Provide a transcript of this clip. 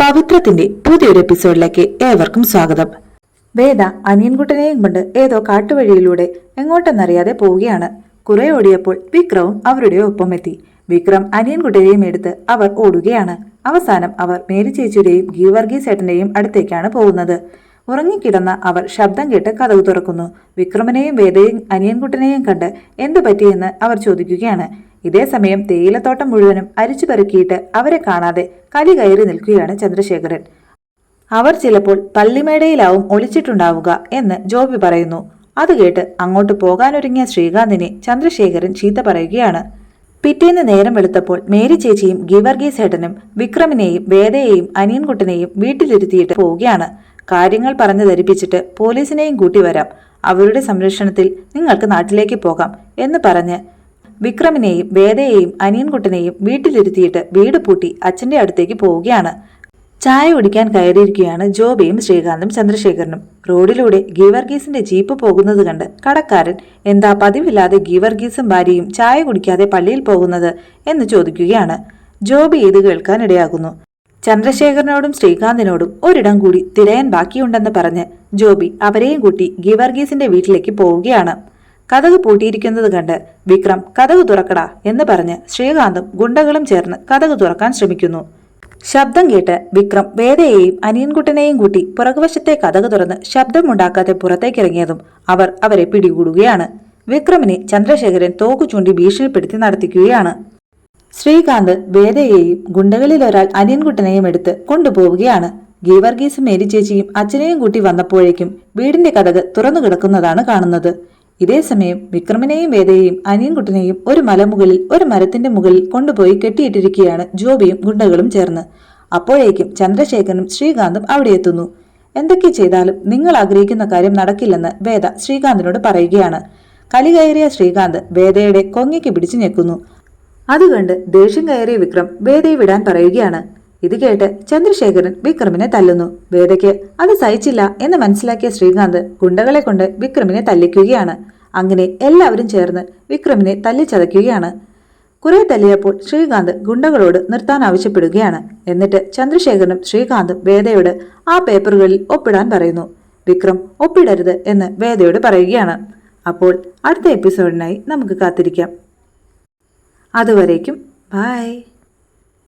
പവിത്രത്തിന്റെ പുതിയൊരു എപ്പിസോഡിലേക്ക് ഏവർക്കും സ്വാഗതം. വേദ അനിയൻകുട്ടനെയും കൊണ്ട് ഏതോ കാട്ടുവഴിയിലൂടെ എങ്ങോട്ടെന്നറിയാതെ പോവുകയാണ്. കുറെ ഓടിയപ്പോൾ വിക്രവും അവരുടെ ഒപ്പമെത്തി. വിക്രം അനിയൻകുട്ടനെയും എടുത്ത് അവർ ഓടുകയാണ്. അവസാനം അവർ മേരി ചേച്ചിയുടെയും ഗീവർഗീസ് ഏട്ടന്റെയും അടുത്തേക്കാണ് പോകുന്നത്. ഉറങ്ങിക്കിടന്ന അവർ ശബ്ദം കേട്ട് കതക് തുറക്കുന്നു. വിക്രമനെയും വേദയും അനിയൻകുട്ടനെയും കണ്ട് എന്തു പറ്റിയെന്ന് അവർ ചോദിക്കുകയാണ്. ഇതേസമയം തേയിലത്തോട്ടം മുഴുവനും അരിച്ചു പെറുക്കിയിട്ട് അവരെ കാണാതെ കലി കയറി നിൽക്കുകയാണ് ചന്ദ്രശേഖരൻ. അവർ ചിലപ്പോൾ പള്ളിമേടയിലാവും ഒളിച്ചിട്ടുണ്ടാവുക എന്ന് ജോബി പറയുന്നു. അത് കേട്ട് അങ്ങോട്ട് പോകാനൊരുങ്ങിയ ശ്രീകാന്തിനെ ചന്ദ്രശേഖരൻ ചീത്ത പറയുകയാണ്. പിറ്റേന്ന് നേരം വെളുത്തപ്പോൾ മേരി ചേച്ചിയും ഗീവർഗീസ് ഏട്ടനും വിക്രമിനെയും വേദയെയും അനിയൻകുട്ടനെയും വീട്ടിലിരുത്തിയിട്ട് പോവുകയാണ്. കാര്യങ്ങൾ പറഞ്ഞു ധരിപ്പിച്ചിട്ട് പോലീസിനെയും കൂട്ടി വരാം, അവരുടെ സംരക്ഷണത്തിൽ നിങ്ങൾക്ക് നാട്ടിലേക്ക് പോകാം എന്ന് പറഞ്ഞ് വിക്രമിനെയും വേദയെയും അനിയൻകുട്ടനെയും വീട്ടിലിരുത്തിയിട്ട് വീട് പൂട്ടി അച്ഛന്റെ അടുത്തേക്ക് പോവുകയാണ്. ചായ കുടിക്കാൻ കയറിയിരിക്കുകയാണ് ജോബിയും ശ്രീകാന്തും ചന്ദ്രശേഖരനും. റോഡിലൂടെ ഗീവർഗീസിന്റെ ജീപ്പ് പോകുന്നത് കണ്ട് കടക്കാരൻ എന്താ പതിവില്ലാതെ ഗീവർഗീസും ഭാര്യയും ചായ കുടിക്കാതെ പള്ളിയിൽ പോകുന്നത് എന്ന് ചോദിക്കുകയാണ്. ജോബി ഇത് കേൾക്കാനിടയാകുന്നു. ചന്ദ്രശേഖരനോടും ശ്രീകാന്തിനോടും ഒരിടം കൂടി തിരയാൻ ബാക്കിയുണ്ടെന്ന് പറഞ്ഞ് ജോബി അവരെയും കൂട്ടി ഗീവർഗീസിന്റെ വീട്ടിലേക്ക് പോവുകയാണ്. കതക് പൂട്ടിയിരിക്കുന്നത് കണ്ട് വിക്രം കതക് തുറക്കടാ എന്ന് പറഞ്ഞ് ശ്രീകാന്തും ഗുണ്ടകളും ചേർന്ന് കതക് തുറക്കാൻ ശ്രമിക്കുന്നു. ശബ്ദം കേട്ട് വിക്രം വേദയെയും അനിയൻകുട്ടനെയും കൂട്ടി പുറകുവശത്തെ കതക് തുറന്ന് ശബ്ദമുണ്ടാക്കാതെ പുറത്തേക്കിറങ്ങിയതും അവർ അവരെ പിടികൂടുകയാണ്. വിക്രമിനെ ചന്ദ്രശേഖരൻ തോക്കു ചൂണ്ടി ഭീഷണിപ്പെടുത്തി നടത്തിക്കുകയാണ്. ശ്രീകാന്ത് വേദയെയും ഗുണ്ടകളിൽ ഒരാൾ അനിയൻകുട്ടനെയും എടുത്ത് കൊണ്ടുപോവുകയാണ്. ഗീവർഗീസും മേരി ചേച്ചിയും അച്ഛനെയും കൂട്ടി വന്നപ്പോഴേക്കും വീടിന്റെ കതക് തുറന്നു കിടക്കുന്നതാണ് കാണുന്നത്. ഇതേസമയം വിക്രമിനെയും വേദയെയും അനിയൻകുട്ടനെയും ഒരു മലമുകളിൽ ഒരു മരത്തിന്റെ മുകളിൽ കൊണ്ടുപോയി കെട്ടിയിട്ടിരിക്കുകയാണ് ജോബിയും ഗുണ്ടകളും ചേർന്ന്. അപ്പോഴേക്കും ചന്ദ്രശേഖരനും ശ്രീകാന്തും അവിടെ എത്തുന്നു. എന്തൊക്കെ ചെയ്താലും നിങ്ങൾ ആഗ്രഹിക്കുന്ന കാര്യം നടക്കില്ലെന്ന് വേദ ശ്രീകാന്തിനോട് പറയുകയാണ്. കലി കയറിയ ശ്രീകാന്ത് വേദയുടെ കൊങ്ങിക്ക് പിടിച്ചു ഞെക്കുന്നു. അതുകണ്ട് ദേഷ്യം കയറിയ വിക്രം വേദയെ വിടാൻ പറയുകയാണ്. ഇത് കേട്ട് ചന്ദ്രശേഖരൻ വിക്രമിനെ തല്ലുന്നു. വേദയ്ക്ക് അത് സഹിച്ചില്ല എന്ന് മനസ്സിലാക്കിയ ശ്രീകാന്ത് ഗുണ്ടകളെ കൊണ്ട് വിക്രമിനെ തല്ലിക്കുകയാണ്. അങ്ങനെ എല്ലാവരും ചേർന്ന് വിക്രമിനെ തല്ലിച്ചതയ്ക്കുകയാണ്. കുറെ തല്ലിയപ്പോൾ ശ്രീകാന്ത് ഗുണ്ടകളോട് നിർത്താൻ ആവശ്യപ്പെടുകയാണ്. എന്നിട്ട് ചന്ദ്രശേഖരനും ശ്രീകാന്തും വേദയോട് ആ പേപ്പറുകളിൽ ഒപ്പിടാൻ പറയുന്നു. വിക്രം ഒപ്പിടരുത് എന്ന് വേദയോട് പറയുകയാണ്. അപ്പോൾ അടുത്ത എപ്പിസോഡിനായി നമുക്ക് കാത്തിരിക്കാം. അതുവരേക്കും ബൈ.